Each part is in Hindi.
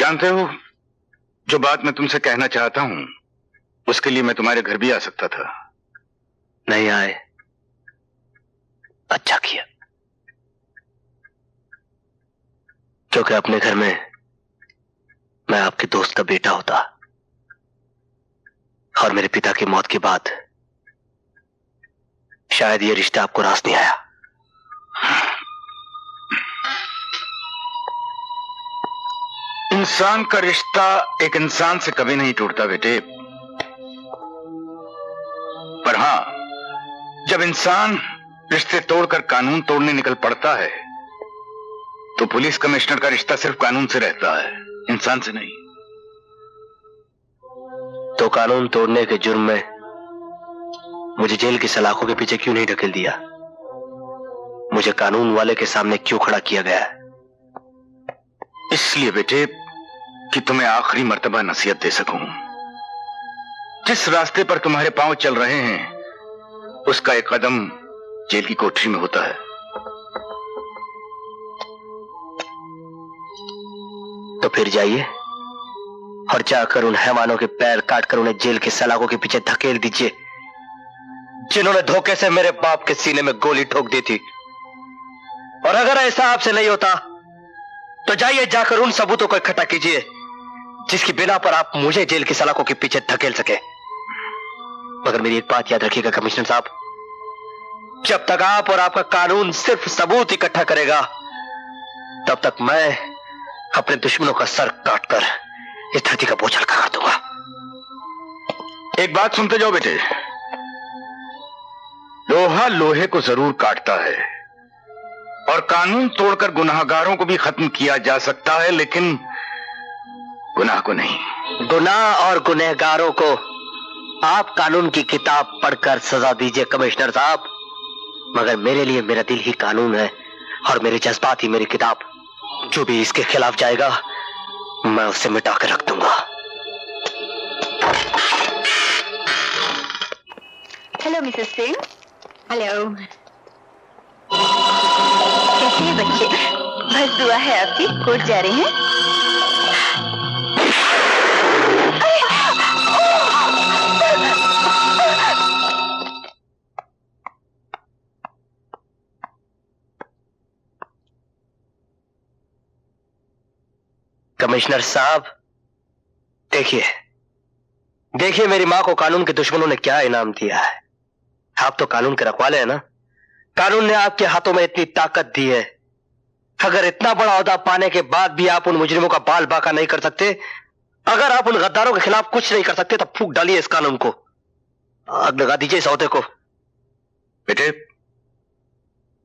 जानते हो, जो बात मैं तुमसे कहना चाहता हूं उसके लिए मैं तुम्हारे घर भी आ सकता था। नहीं आए, अच्छा किया, क्योंकि अपने घर में मैं आपके दोस्त का बेटा होता और मेरे पिता की मौत के बाद शायद ये रिश्ता आपको रास नहीं आया। इंसान का रिश्ता एक इंसान से कभी नहीं टूटता बेटे, पर हां, जब इंसान रिश्ते तोड़कर कानून तोड़ने निकल पड़ता है तो पुलिस कमिश्नर का रिश्ता सिर्फ कानून से रहता है, इंसान से नहीं। तो कानून तोड़ने के जुर्म में मुझे जेल की सलाखों के पीछे क्यों नहीं ढकेल दिया? मुझे कानून वाले के सामने क्यों खड़ा किया गया? इसलिए बेटे कि तुम्हें आखिरी मर्तबा नसीहत दे सकूं। जिस रास्ते पर तुम्हारे पांव चल रहे हैं उसका एक कदम जेल की कोठरी में होता है। तो फिर जाइए और जाकर उन हैवानों के पैर काटकर उन्हें जेल के सलाखों के पीछे धकेल दीजिए जिन्होंने धोखे से मेरे बाप के सीने में गोली ठोक दी थी। और अगर ऐसा आपसे नहीं होता तो जाइए जाकर उन सबूतों को इकट्ठा कीजिए जिसकी बिना पर आप मुझे जेल की सलाखों के पीछे धकेल सके। मगर मेरी एक बात याद रखिएगा कमिश्नर साहब, जब तक आप और आपका कानून सिर्फ सबूत इकट्ठा करेगा तब तक मैं अपने दुश्मनों का सर काटकर इस धरती का बोझ हल्का कर दूंगा। एक बात सुनते जाओ बेटे, लोहा लोहे को जरूर काटता है और कानून तोड़कर गुनाहगारों को भी खत्म किया जा सकता है, लेकिन गुनाह को नहीं। गुनाह और गुनहगारों को आप कानून की किताब पढ़कर सजा दीजिए कमिश्नर साहब, मगर मेरे लिए मेरा दिल ही कानून है और मेरे जज्बात ही मेरी किताब। जो भी इसके खिलाफ जाएगा मैं उसे मिटा कर रख दूंगा। Hello Mrs Singh. हेलो, कैसे हैं बच्चे? बस दुआ है आपकी। कोर्ट जा रहे हैं? कमिश्नर साहब देखिए, देखिए मेरी मां को कानून के दुश्मनों ने क्या इनाम दिया है। आप तो कानून के रखवाले हैं ना। कानून ने आपके हाथों में इतनी ताकत दी है, अगर इतना बड़ा ओहदा पाने के बाद भी आप उन मुजरिमों का बाल बाका नहीं कर सकते, अगर आप उन गद्दारों के खिलाफ कुछ नहीं कर सकते, तब फूंक डालिए इस कानून को, आग लगा दीजिए इस ओहदे को। बेटे,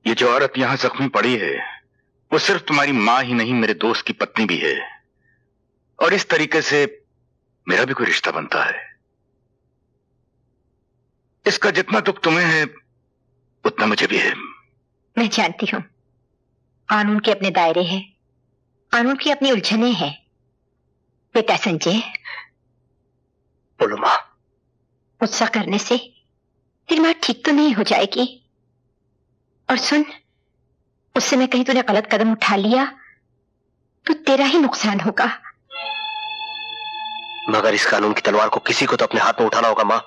ये जो औरत यहां जख्मी पड़ी है वो सिर्फ तुम्हारी मां ही नहीं, मेरे दोस्त की पत्नी भी है, और इस तरीके से मेरा भी कोई रिश्ता बनता है। इसका जितना दुख तुम्हें है उतना मुझे भी है। मैं जानती हूँ, कानून के अपने दायरे हैं, कानून की अपनी उलझने हैं। बेटा संजय, बोलो मां। गुस्सा करने से तेरी मां ठीक तो नहीं हो जाएगी। और सुन, उस समय कहीं तूने गलत कदम उठा लिया तो तेरा ही नुकसान होगा। मगर इस कानून की तलवार को किसी को तो अपने हाथ में उठाना होगा मां,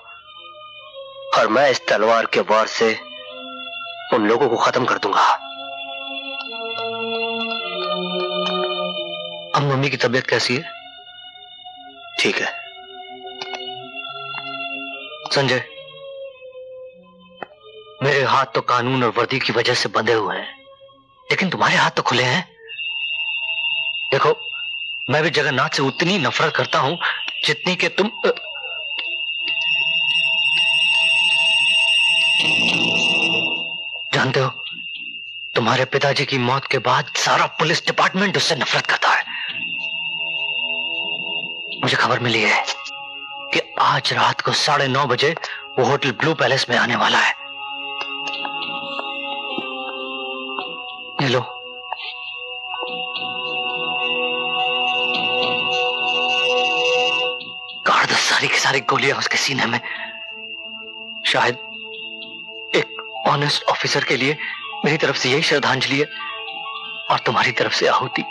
और मैं इस तलवार के वार से उन लोगों को खत्म कर दूंगा। अब मम्मी की तबीयत कैसी है? ठीक है। संजय, मेरे हाथ तो कानून और वर्दी की वजह से बंधे हुए हैं, लेकिन तुम्हारे हाथ तो खुले हैं। देखो, मैं भी जगन्नाथ से उतनी नफरत करता हूं जितनी कि तुम। जानते हो, तुम्हारे पिताजी की मौत के बाद सारा पुलिस डिपार्टमेंट उससे नफरत करता है। मुझे खबर मिली है कि आज रात को 9:30 बजे वो होटल ब्लू पैलेस में आने वाला है। ये लो। काट दो सारी की सारी गोलियां उसके सीने में। शायद एक ऑनेस्ट ऑफिसर के लिए मेरी तरफ से यही श्रद्धांजलि है और तुम्हारी तरफ से आहुति।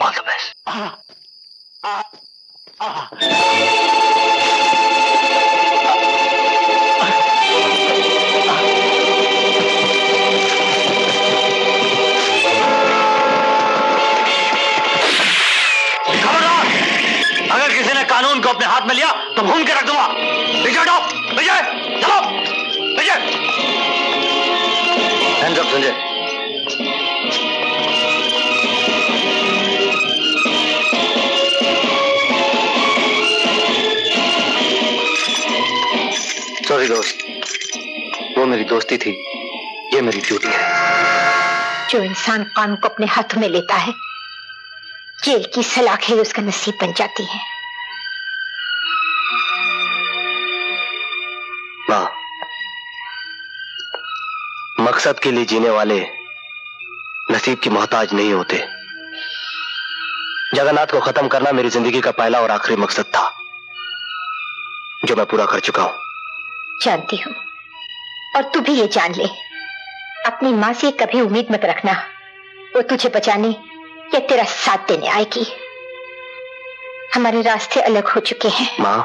All the best. अगर किसी ने कानून को अपने हाथ में लिया तो भून के रख दूंगा। विजय हटो, विजय चलो, Vijay. Hands up Sanjay. Sorry दोस्त, वो मेरी दोस्ती थी, ये मेरी ड्यूटी है। जो इंसान कानून को अपने हाथों में लेता है, जेल की सलाखें उसका नसीब बन जाती है। मां, मकसद के लिए जीने वाले नसीब की मोहताज नहीं होते। जगन्नाथ को खत्म करना मेरी जिंदगी का पहला और आखिरी मकसद था, जो मैं पूरा कर चुका हूं। जानती हूं, और तू भी ये जान ले, अपनी मां से कभी उम्मीद मत रखना वो तुझे बचाने या तेरा साथ देने आएगी। हमारे रास्ते अलग हो चुके हैं। मां,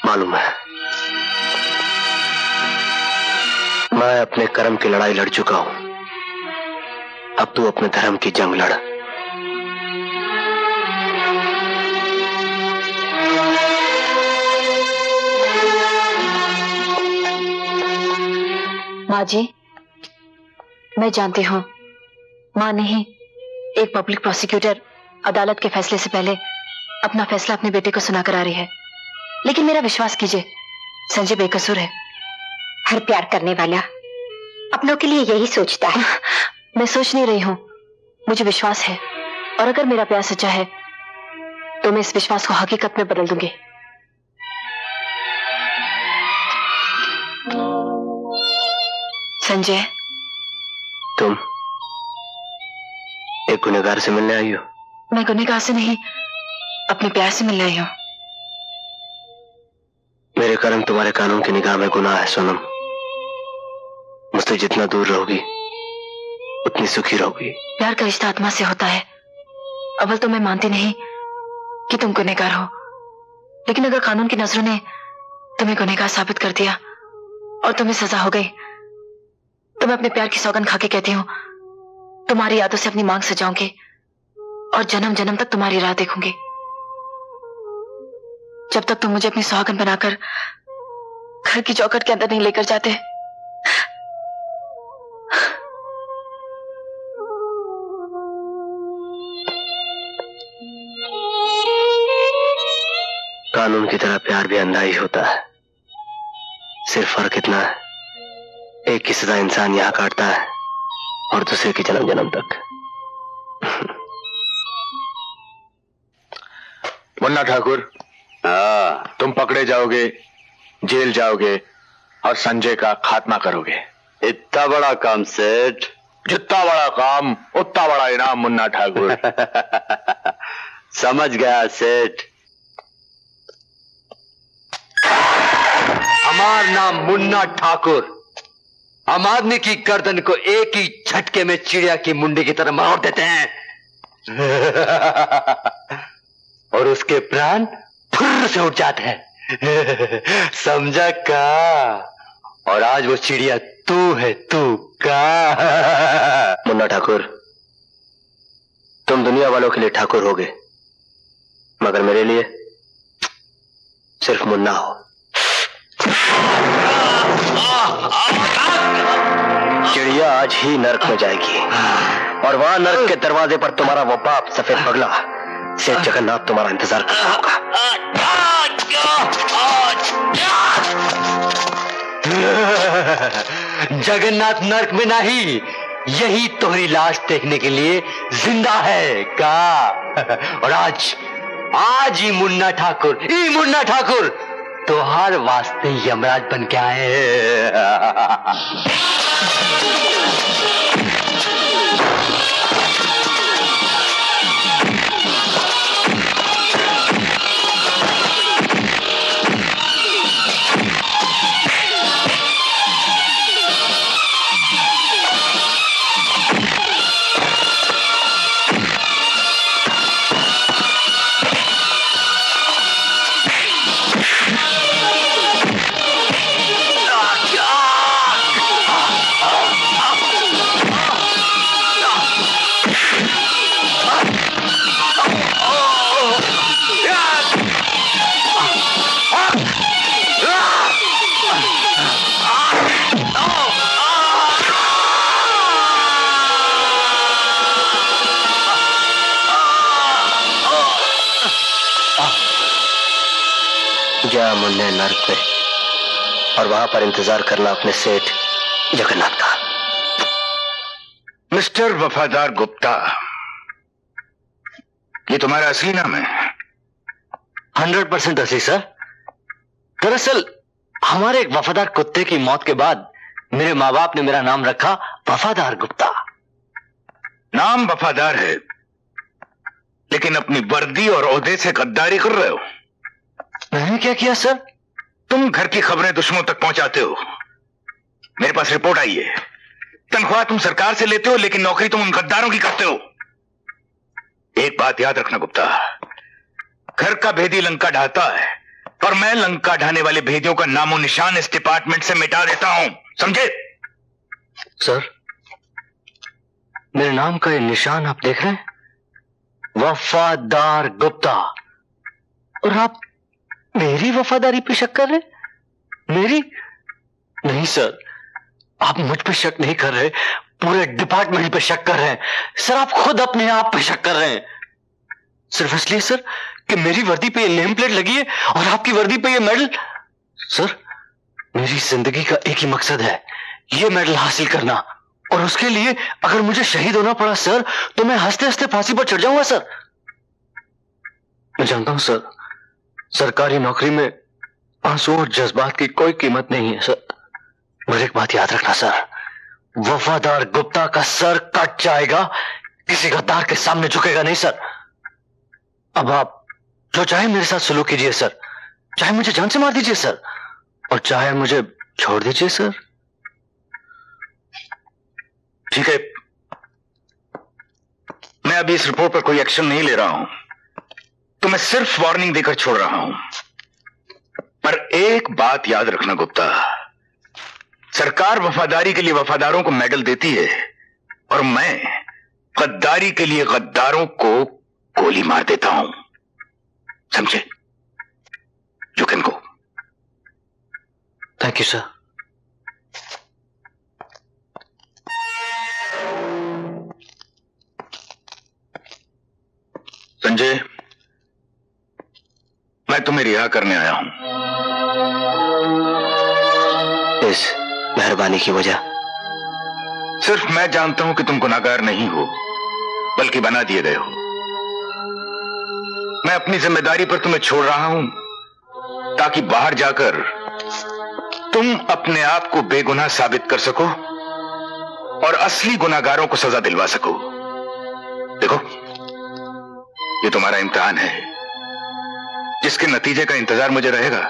मालूम है, मैं अपने कर्म की लड़ाई लड़ चुका हूं। अब तू अपने धर्म की जंग लड़। माँ जी, मैं जानती हूँ माँ ने ही एक पब्लिक प्रोसिक्यूटर अदालत के फैसले से पहले अपना फैसला अपने बेटे को सुनाकर आ रही है, लेकिन मेरा विश्वास कीजिए, संजय बेकसूर है। हर प्यार करने वाला अपनों के लिए यही सोचता है। मैं सोच नहीं रही हूँ, मुझे विश्वास है, और अगर मेरा प्यार सच्चा है तो मैं इस विश्वास को हकीकत में बदल दूंगी। संजय, तुम एक गुनहगार से मिलने आई हो? मैं गुनहगार से नहीं, अपने प्यार से मिलने आई हूं। मेरे कर्म तुम्हारे कानून की निगाह में गुनाह है सोनम। मुझसे जितना दूर रहोगी उतनी सुखी रहोगी। प्यार का रिश्ता आत्मा से होता है। अव्वल तो मैं मानती नहीं कि तुम गुनहगार हो, लेकिन अगर कानून की नजरों ने तुम्हें गुनहगार साबित कर दिया और तुम्हें सजा हो गई, तो मैं अपने प्यार की सौगंध खाके कहती हूँ, तुम्हारी यादों से अपनी मांग सजाऊंगी और जन्म जन्म तक तुम्हारी राह देखूंगी, जब तक तुम मुझे अपनी सुहागन बनाकर घर की चौखट के अंदर नहीं लेकर जाते। कानून की तरह प्यार भी अंधा ही होता है। सिर्फ फर्क इतना है, एक की सजा इंसान यहां काटता है और दूसरे की जन्म जन्म तक। मुन्ना ठाकुर, तुम पकड़े जाओगे, जेल जाओगे और संजय का खात्मा करोगे। इतना बड़ा काम सेठ? जितना बड़ा काम उतना बड़ा इनाम मुन्ना ठाकुर। समझ गया सेठ। हमारा नाम मुन्ना ठाकुर। हम आदमी की गर्दन को एक ही झटके में चिड़िया की मुंडी की तरह मार देते हैं और उसके प्राण फुर्र से उठ जाते हैं। समझा का? और आज वो चिड़िया तू है, तू का? मुन्ना ठाकुर, तुम दुनिया वालों के लिए ठाकुर होगे, मगर मेरे लिए सिर्फ मुन्ना हो। चिड़िया आज ही नरक में जाएगी और वहां नरक के दरवाजे पर तुम्हारा वो बाप सफेद पगला सेठ जगन्नाथ तुम्हारा इंतजार कर रहा होगा। जगन्नाथ नरक में नहीं, यही तुम्हारी लाश देखने के लिए जिंदा है का? और आज ही मुन्ना ठाकुर तो हर वास्ते यमराज बन के आए। जा मुन्ने नर्क पे और वहां पर इंतजार करना अपने सेठ जगन्नाथ का। मिस्टर वफादार गुप्ता, ये तुम्हारा असली नाम है? 100% असली सर। दरअसल हमारे एक वफादार कुत्ते की मौत के बाद मेरे माँ बाप ने मेरा नाम रखा वफादार गुप्ता। नाम वफादार है, लेकिन अपनी वर्दी और ओहदे से गद्दारी कर रहे हो। मैंने क्या किया सर? तुम घर की खबरें दुश्मनों तक पहुंचाते हो। मेरे पास रिपोर्ट आई है। तनख्वाह तुम सरकार से लेते हो, लेकिन नौकरी तुम उन गद्दारों की करते हो। एक बात याद रखना गुप्ता, घर का भेदी लंका ढाता है, पर मैं लंका ढाने वाले भेदियों का नामो निशान इस डिपार्टमेंट से मिटा देता हूं, समझे? सर, मेरे नाम का ये निशान आप देख रहे हैं, वफादार गुप्ता, और आप मेरी वफादारी पे शक कर रहे हैं? मेरी नहीं सर, आप मुझ पे शक नहीं कर रहे, पूरे डिपार्टमेंट पे शक कर रहे हैं। सर, आप खुद अपने आप पे शक कर रहे हैं, सिर्फ इसलिए सर कि मेरी वर्दी पे ये नेम प्लेट लगी है और आपकी वर्दी पे ये मेडल। सर, मेरी जिंदगी का एक ही मकसद है, ये मेडल हासिल करना, और उसके लिए अगर मुझे शहीद होना पड़ा सर, तो मैं हंसते हंसते फांसी पर चढ़ जाऊंगा सर। मैं जानता हूं सर, सरकारी नौकरी में आंसू और जज्बात की कोई कीमत नहीं है सर, मगर एक बात याद रखना सर, वफादार गुप्ता का सर कट जाएगा, किसी गद्दार के सामने झुकेगा नहीं सर। अब आप जो चाहे मेरे साथ सलूक कीजिए सर, चाहे मुझे जान से मार दीजिए सर, और चाहे मुझे छोड़ दीजिए सर। ठीक है, मैं अभी इस रिपोर्ट पर कोई एक्शन नहीं ले रहा हूं, तो मैं सिर्फ वार्निंग देकर छोड़ रहा हूं। पर एक बात याद रखना गुप्ता, सरकार वफादारी के लिए वफादारों को मेडल देती है, और मैं गद्दारी के लिए गद्दारों को गोली मार देता हूं, समझे? You can go. Thank you sir. Sanjay, मैं तुम्हें रिहा करने आया हूं। इस मेहरबानी की वजह? सिर्फ मैं जानता हूं कि तुम गुनाहगार नहीं हो, बल्कि बना दिए गए हो। मैं अपनी जिम्मेदारी पर तुम्हें छोड़ रहा हूं, ताकि बाहर जाकर तुम अपने आप को बेगुनाह साबित कर सको और असली गुनाहगारों को सजा दिलवा सको। देखो, ये तुम्हारा इम्तिहान है, जिसके नतीजे का इंतजार मुझे रहेगा।